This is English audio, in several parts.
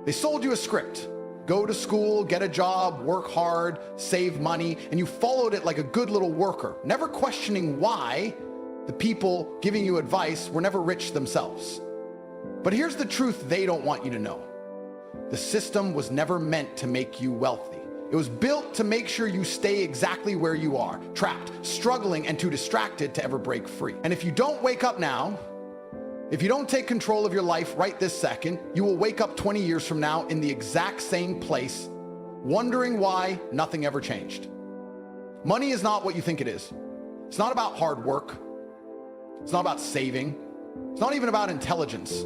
They sold you a script. Go to school, get a job, work hard, save money, and you followed it like a good little worker, never questioning why the people giving you advice were never rich themselves. But here's the truth they don't want you to know. The system was never meant to make you wealthy. It was built to make sure you stay exactly where you are, trapped, struggling, and too distracted to ever break free. And if you don't wake up now, if you don't take control of your life right this second, you will wake up 20 years from now in the exact same place, wondering why nothing ever changed. Money is not what you think it is. It's not about hard work. It's not about saving. It's not even about intelligence.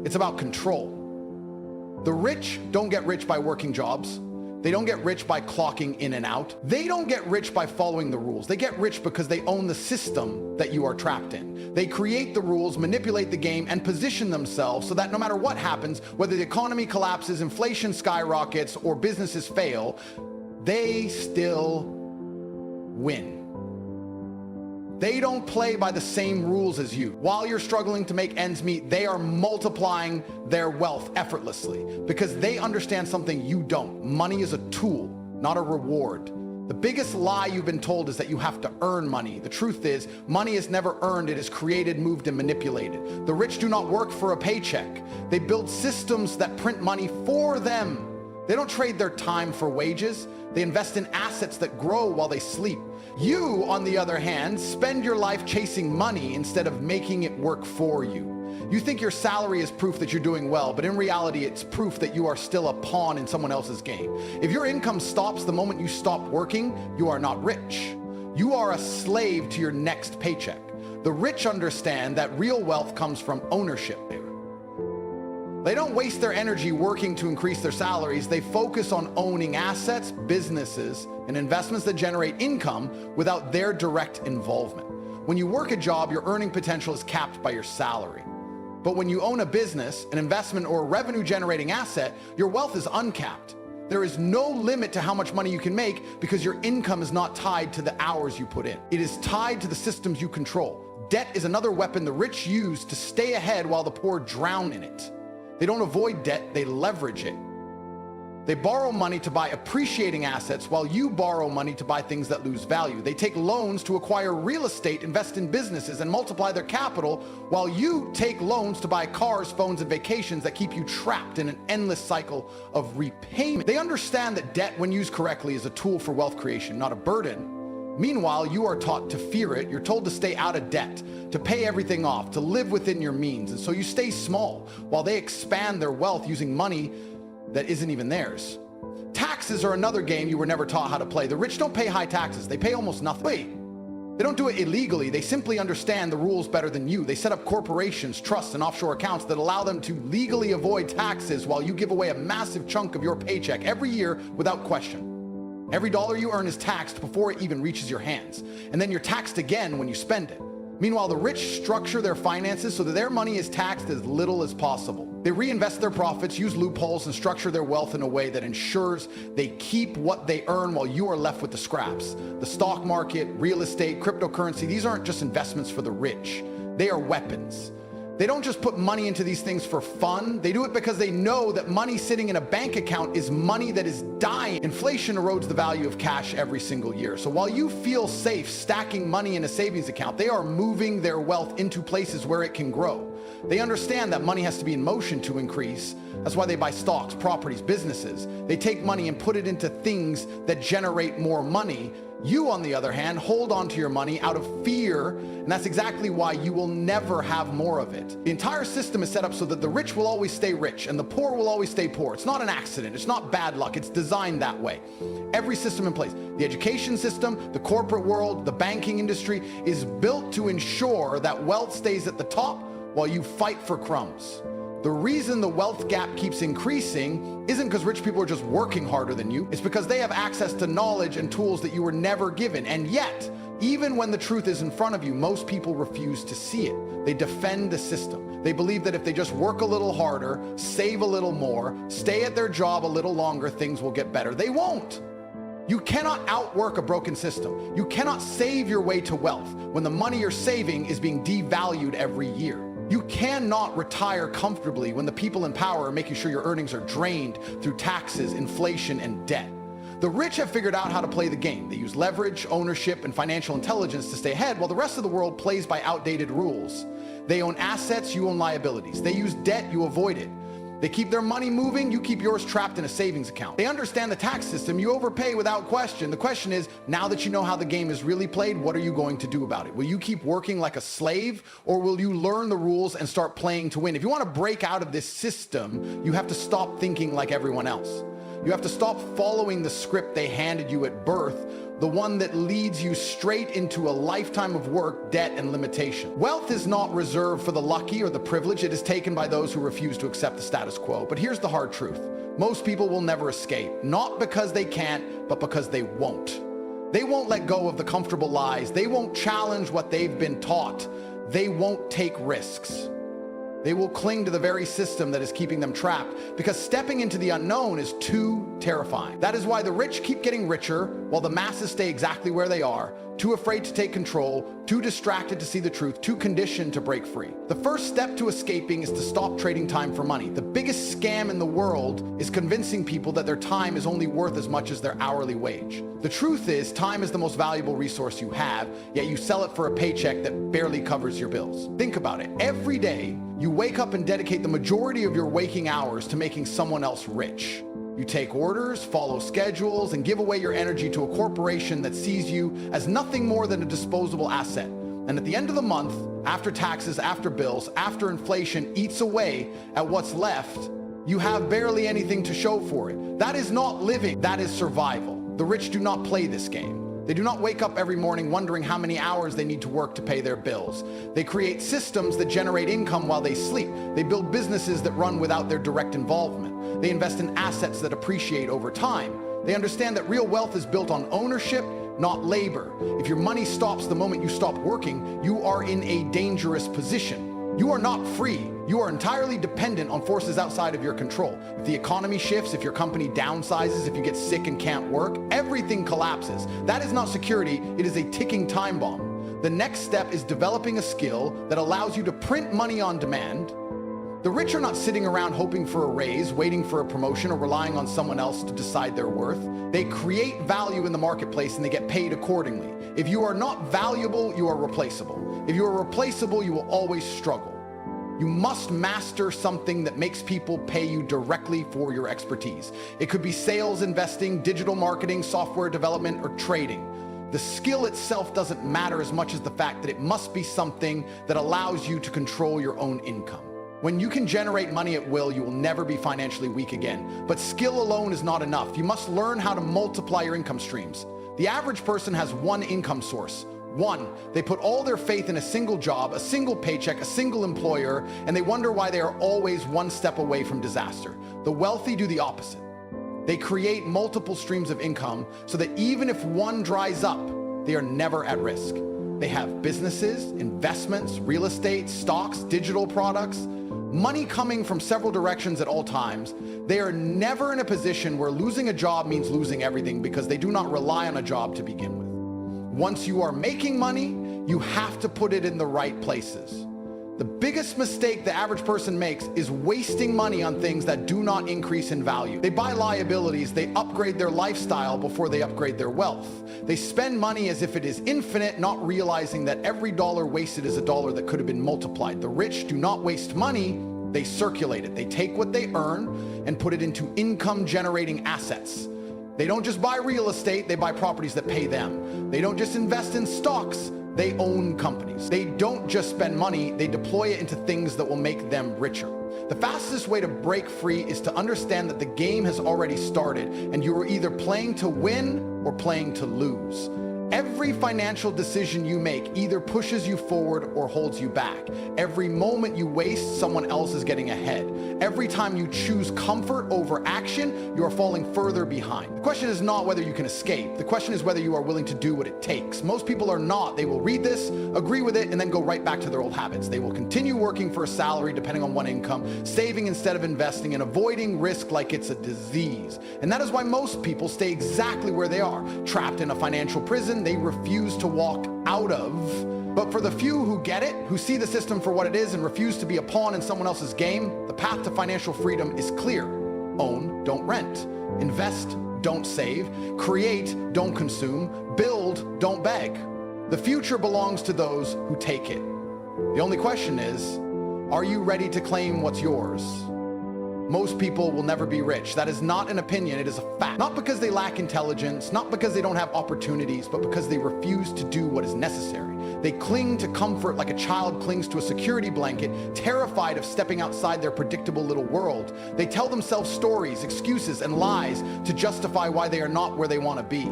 It's about control. The rich don't get rich by working jobs. They don't get rich by clocking in and out. They don't get rich by following the rules. They get rich because they own the system that you are trapped in. They create the rules, manipulate the game, and position themselves so that no matter what happens, whether the economy collapses, inflation skyrockets, or businesses fail, they still win. They don't play by the same rules as you. While you're struggling to make ends meet, they are multiplying their wealth effortlessly because they understand something you don't. Money is a tool, not a reward. The biggest lie you've been told is that you have to earn money. The truth is, money is never earned. It is created, moved, and manipulated. The rich do not work for a paycheck. They build systems that print money for them. They don't trade their time for wages. They invest in assets that grow while they sleep. You, on the other hand, spend your life chasing money instead of making it work for you. You think your salary is proof that you're doing well, but in reality, it's proof that you are still a pawn in someone else's game. If your income stops the moment you stop working, you are not rich. You are a slave to your next paycheck. The rich understand that real wealth comes from ownership. They don't waste their energy working to increase their salaries. They focus on owning assets, businesses, and investments that generate income without their direct involvement. When you work a job, your earning potential is capped by your salary. But when you own a business, an investment, or a revenue-generating asset, your wealth is uncapped. There is no limit to how much money you can make because your income is not tied to the hours you put in. It is tied to the systems you control. Debt is another weapon the rich use to stay ahead while the poor drown in it. They don't avoid debt, they leverage it. They borrow money to buy appreciating assets while you borrow money to buy things that lose value. They take loans to acquire real estate, invest in businesses, and multiply their capital while you take loans to buy cars, phones, and vacations that keep you trapped in an endless cycle of repayment. They understand that debt, when used correctly, is a tool for wealth creation, not a burden. Meanwhile, you are taught to fear it. You're told to stay out of debt, to pay everything off, to live within your means. And so you stay small while they expand their wealth using money that isn't even theirs. Taxes are another game you were never taught how to play. The rich don't pay high taxes. They pay almost nothing. Wait, they don't do it illegally. They simply understand the rules better than you. They set up corporations, trusts, and offshore accounts that allow them to legally avoid taxes while you give away a massive chunk of your paycheck every year without question. Every dollar you earn is taxed before it even reaches your hands. And then you're taxed again when you spend it. Meanwhile, the rich structure their finances so that their money is taxed as little as possible. They reinvest their profits, use loopholes, and structure their wealth in a way that ensures they keep what they earn while you are left with the scraps. The stock market, real estate, cryptocurrency, these aren't just investments for the rich. They are weapons. They don't just put money into these things for fun. They do it because they know that money sitting in a bank account is money that is dying. Inflation erodes the value of cash every single year. So while you feel safe stacking money in a savings account, they are moving their wealth into places where it can grow. They understand that money has to be in motion to increase. That's why they buy stocks, properties, businesses. They take money and put it into things that generate more money. You, on the other hand, hold on to your money out of fear, and that's exactly why you will never have more of it. The entire system is set up so that the rich will always stay rich and the poor will always stay poor. It's not an accident. It's not bad luck. It's designed that way. Every system in place, the education system, the corporate world, the banking industry, is built to ensure that wealth stays at the top while you fight for crumbs. The reason the wealth gap keeps increasing isn't because rich people are just working harder than you. It's because they have access to knowledge and tools that you were never given. And yet, even when the truth is in front of you, most people refuse to see it. They defend the system. They believe that if they just work a little harder, save a little more, stay at their job a little longer, things will get better. They won't. You cannot outwork a broken system. You cannot save your way to wealth when the money you're saving is being devalued every year. You cannot retire comfortably when the people in power are making sure your earnings are drained through taxes, inflation, and debt. The rich have figured out how to play the game. They use leverage, ownership, and financial intelligence to stay ahead, while the rest of the world plays by outdated rules. They own assets, you own liabilities. They use debt, you avoid it. They keep their money moving, you keep yours trapped in a savings account. They understand the tax system, you overpay without question. The question is, now that you know how the game is really played, what are you going to do about it? Will you keep working like a slave, or will you learn the rules and start playing to win? If you want to break out of this system, you have to stop thinking like everyone else. You have to stop following the script they handed you at birth, the one that leads you straight into a lifetime of work, debt, and limitation. Wealth is not reserved for the lucky or the privileged. It is taken by those who refuse to accept the status quo. But here's the hard truth. Most people will never escape, not because they can't, but because they won't. They won't let go of the comfortable lies. They won't challenge what they've been taught. They won't take risks. They will cling to the very system that is keeping them trapped, because stepping into the unknown is too terrifying. That is why the rich keep getting richer while the masses stay exactly where they are, too afraid to take control, too distracted to see the truth, too conditioned to break free. The first step to escaping is to stop trading time for money. The biggest scam in the world is convincing people that their time is only worth as much as their hourly wage. The truth is, time is the most valuable resource you have, yet you sell it for a paycheck that barely covers your bills. Think about it. Every day, you wake up and dedicate the majority of your waking hours to making someone else rich. You take orders, follow schedules, and give away your energy to a corporation that sees you as nothing more than a disposable asset. And at the end of the month, after taxes, after bills, after inflation eats away at what's left, you have barely anything to show for it. That is not living, that is survival. The rich do not play this game. They do not wake up every morning wondering how many hours they need to work to pay their bills. They create systems that generate income while they sleep. They build businesses that run without their direct involvement. They invest in assets that appreciate over time. They understand that real wealth is built on ownership, not labor. If your money stops the moment you stop working, you are in a dangerous position. You are not free. You are entirely dependent on forces outside of your control. If the economy shifts, if your company downsizes, if you get sick and can't work, everything collapses. That is not security, it is a ticking time bomb. The next step is developing a skill that allows you to print money on demand. The rich are not sitting around hoping for a raise, waiting for a promotion, or relying on someone else to decide their worth. They create value in the marketplace and they get paid accordingly. If you are not valuable, you are replaceable. If you are replaceable, you will always struggle. You must master something that makes people pay you directly for your expertise. It could be sales, investing, digital marketing, software development, or trading. The skill itself doesn't matter as much as the fact that it must be something that allows you to control your own income. When you can generate money at will, you will never be financially weak again. But skill alone is not enough. You must learn how to multiply your income streams. The average person has one income source. One, they put all their faith in a single job, a single paycheck, a single employer, and they wonder why they are always one step away from disaster. The wealthy do the opposite. They create multiple streams of income so that even if one dries up, they are never at risk. They have businesses, investments, real estate, stocks, digital products, money coming from several directions at all times. They are never in a position where losing a job means losing everything, because they do not rely on a job to begin with. Once you are making money, you have to put it in the right places. The biggest mistake the average person makes is wasting money on things that do not increase in value. They buy liabilities, they upgrade their lifestyle before they upgrade their wealth. They spend money as if it is infinite, not realizing that every dollar wasted is a dollar that could have been multiplied. The rich do not waste money, they circulate it. They take what they earn and put it into income-generating assets. They don't just buy real estate, they buy properties that pay them. They don't just invest in stocks, they own companies. They don't just spend money, they deploy it into things that will make them richer. The fastest way to break free is to understand that the game has already started, and you are either playing to win or playing to lose. Every financial decision you make either pushes you forward or holds you back. Every moment you waste, someone else is getting ahead. Every time you choose comfort over action, you are falling further behind. The question is not whether you can escape. The question is whether you are willing to do what it takes. Most people are not. They will read this, agree with it, and then go right back to their old habits. They will continue working for a salary depending on one income, saving instead of investing, and avoiding risk like it's a disease. And that is why most people stay exactly where they are, trapped in a financial prison, prison they refuse to walk out of. But for the few who get it, who see the system for what it is and refuse to be a pawn in someone else's game, the path to financial freedom is clear. Own, don't rent. Invest, don't save. Create, don't consume. Build, don't beg. The future belongs to those who take it. The only question is, are you ready to claim what's yours? Most people will never be rich. That is not an opinion, it is a fact. Not because they lack intelligence, not because they don't have opportunities, but because they refuse to do what is necessary. They cling to comfort like a child clings to a security blanket, terrified of stepping outside their predictable little world. They tell themselves stories, excuses, and lies to justify why they are not where they want to be.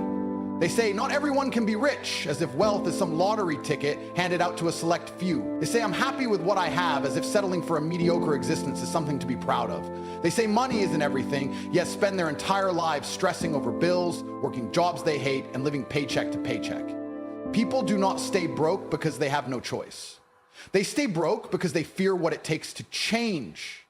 They say, not everyone can be rich, as if wealth is some lottery ticket handed out to a select few. They say, I'm happy with what I have, as if settling for a mediocre existence is something to be proud of. They say money isn't everything, yet spend their entire lives stressing over bills, working jobs they hate, and living paycheck to paycheck. People do not stay broke because they have no choice. They stay broke because they fear what it takes to change.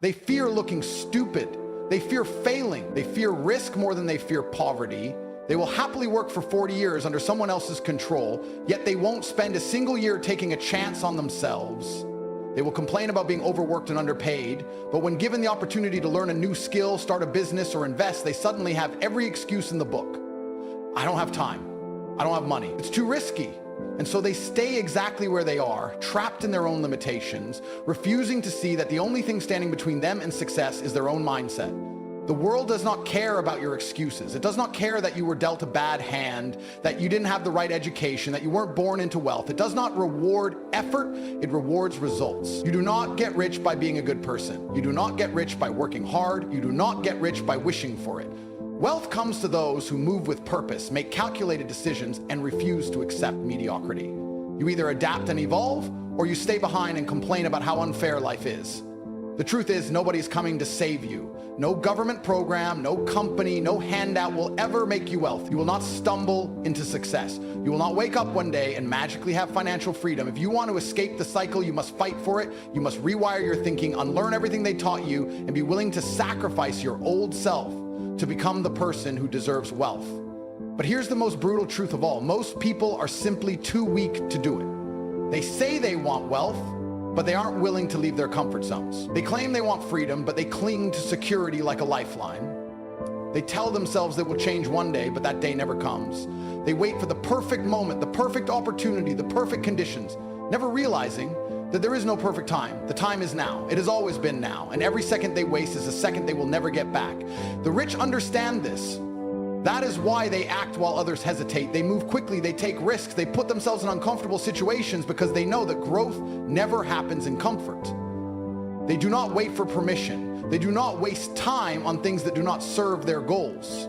They fear looking stupid. They fear failing. They fear risk more than they fear poverty. They will happily work for 40 years under someone else's control, yet they won't spend a single year taking a chance on themselves. They will complain about being overworked and underpaid, but when given the opportunity to learn a new skill, start a business, or invest, they suddenly have every excuse in the book. I don't have time. I don't have money. It's too risky. And so they stay exactly where they are, trapped in their own limitations, refusing to see that the only thing standing between them and success is their own mindset. The world does not care about your excuses. It does not care that you were dealt a bad hand, that you didn't have the right education, that you weren't born into wealth. It does not reward effort, it rewards results. You do not get rich by being a good person. You do not get rich by working hard. You do not get rich by wishing for it. Wealth comes to those who move with purpose, make calculated decisions, and refuse to accept mediocrity. You either adapt and evolve, or you stay behind and complain about how unfair life is. The truth is, nobody's coming to save you. No government program, no company, no handout will ever make you wealthy. You will not stumble into success. You will not wake up one day and magically have financial freedom. If you want to escape the cycle, you must fight for it. You must rewire your thinking, unlearn everything they taught you, and be willing to sacrifice your old self to become the person who deserves wealth. But here's the most brutal truth of all. Most people are simply too weak to do it. They say they want wealth, but they aren't willing to leave their comfort zones. They claim they want freedom, but they cling to security like a lifeline. They tell themselves they will change one day, but that day never comes. They wait for the perfect moment, the perfect opportunity, the perfect conditions, never realizing that there is no perfect time. The time is now. It has always been now, and every second they waste is a second they will never get back. The rich understand this. That is why they act while others hesitate. They move quickly, they take risks, they put themselves in uncomfortable situations because they know that growth never happens in comfort. They do not wait for permission. They do not waste time on things that do not serve their goals.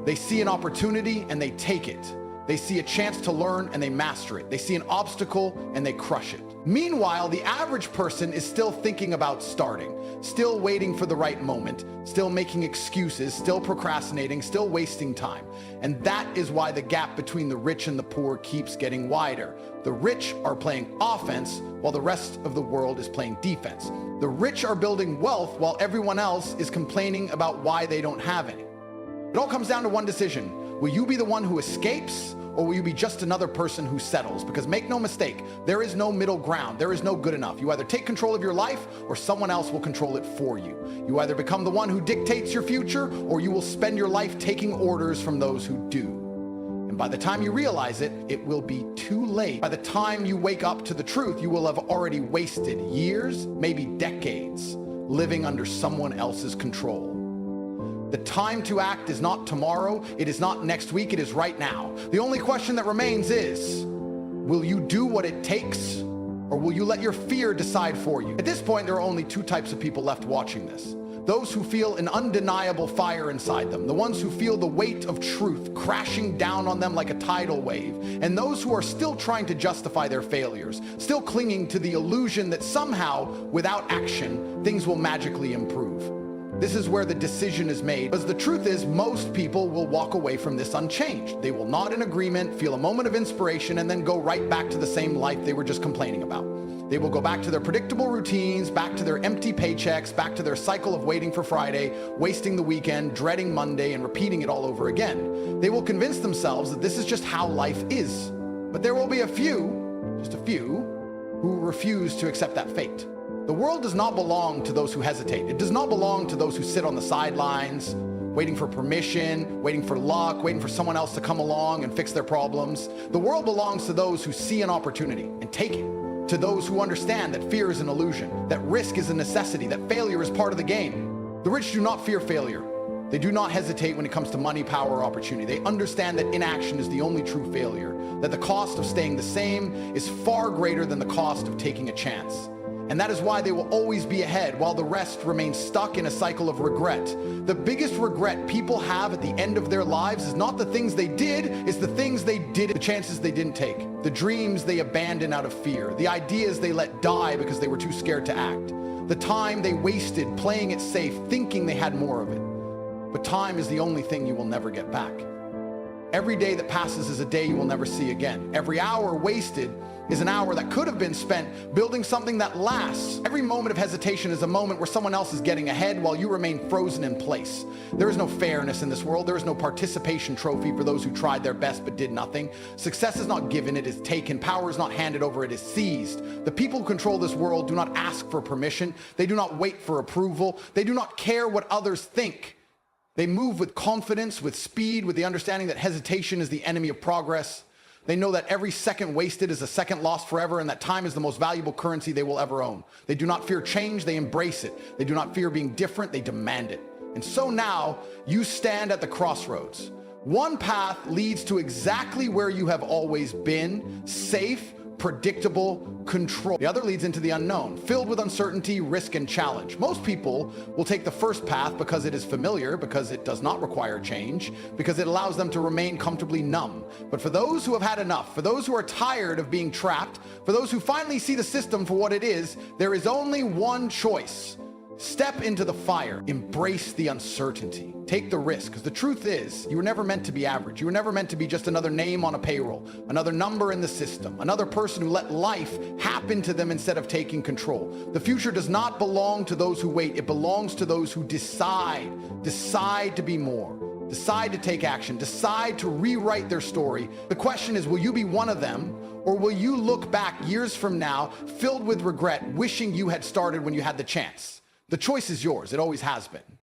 They see an opportunity and they take it. They see a chance to learn and they master it. They see an obstacle and they crush it. Meanwhile, the average person is still thinking about starting, still waiting for the right moment, still making excuses, still procrastinating, still wasting time. And that is why the gap between the rich and the poor keeps getting wider. The rich are playing offense while the rest of the world is playing defense. The rich are building wealth while everyone else is complaining about why they don't have any. It all comes down to one decision. Will you be the one who escapes, or will you be just another person who settles? Because make no mistake, there is no middle ground. There is no good enough. You either take control of your life or someone else will control it for you. You either become the one who dictates your future or you will spend your life taking orders from those who do. And by the time you realize it, it will be too late. By the time you wake up to the truth, you will have already wasted years, maybe decades, living under someone else's control. The time to act is not tomorrow, it is not next week, it is right now. The only question that remains is, will you do what it takes, or will you let your fear decide for you? At this point, there are only two types of people left watching this. Those who feel an undeniable fire inside them, the ones who feel the weight of truth crashing down on them like a tidal wave, and those who are still trying to justify their failures, still clinging to the illusion that somehow, without action, things will magically improve. This is where the decision is made. Because the truth is, most people will walk away from this unchanged. They will nod in agreement, feel a moment of inspiration, and then go right back to the same life they were just complaining about. They will go back to their predictable routines, back to their empty paychecks, back to their cycle of waiting for Friday, wasting the weekend, dreading Monday, and repeating it all over again. They will convince themselves that this is just how life is. But there will be a few, just a few, who refuse to accept that fate. The world does not belong to those who hesitate. It does not belong to those who sit on the sidelines, waiting for permission, waiting for luck, waiting for someone else to come along and fix their problems. The world belongs to those who see an opportunity and take it. To those who understand that fear is an illusion, that risk is a necessity, that failure is part of the game. The rich do not fear failure. They do not hesitate when it comes to money, power, or opportunity. They understand that inaction is the only true failure, that the cost of staying the same is far greater than the cost of taking a chance. And that is why they will always be ahead while the rest remain stuck in a cycle of regret. The biggest regret people have at the end of their lives is not the things they did, it's the things they did, the chances they didn't take, the dreams they abandoned out of fear, the ideas they let die because they were too scared to act, the time they wasted playing it safe, thinking they had more of it. But time is the only thing you will never get back. Every day that passes is a day you will never see again. Every hour wasted is an hour that could have been spent building something that lasts. Every moment of hesitation is a moment where someone else is getting ahead while you remain frozen in place. There is no fairness in this world. There is no participation trophy for those who tried their best but did nothing. Success is not given, it is taken. Power is not handed over, it is seized. The people who control this world do not ask for permission. They do not wait for approval. They do not care what others think. They move with confidence, with speed, with the understanding that hesitation is the enemy of progress. They know that every second wasted is a second lost forever, and that time is the most valuable currency they will ever own. They do not fear change, they embrace it. They do not fear being different, they demand it. And so now, you stand at the crossroads. One path leads to exactly where you have always been, safe, predictable, control. The other leads into the unknown, filled with uncertainty, risk, and challenge. Most people will take the first path because it is familiar, because it does not require change, because it allows them to remain comfortably numb. But for those who have had enough, for those who are tired of being trapped, for those who finally see the system for what it is, there is only one choice. Step into the fire, embrace the uncertainty, take the risk, because the truth is, you were never meant to be average. You were never meant to be just another name on a payroll, another number in the system, another person who let life happen to them instead of taking control. The future does not belong to those who wait. It belongs to those who decide to be more, decide to take action, decide to rewrite their story. The question is, will you be one of them, or will you look back years from now filled with regret, wishing you had started when you had the chance? The choice is yours. It always has been.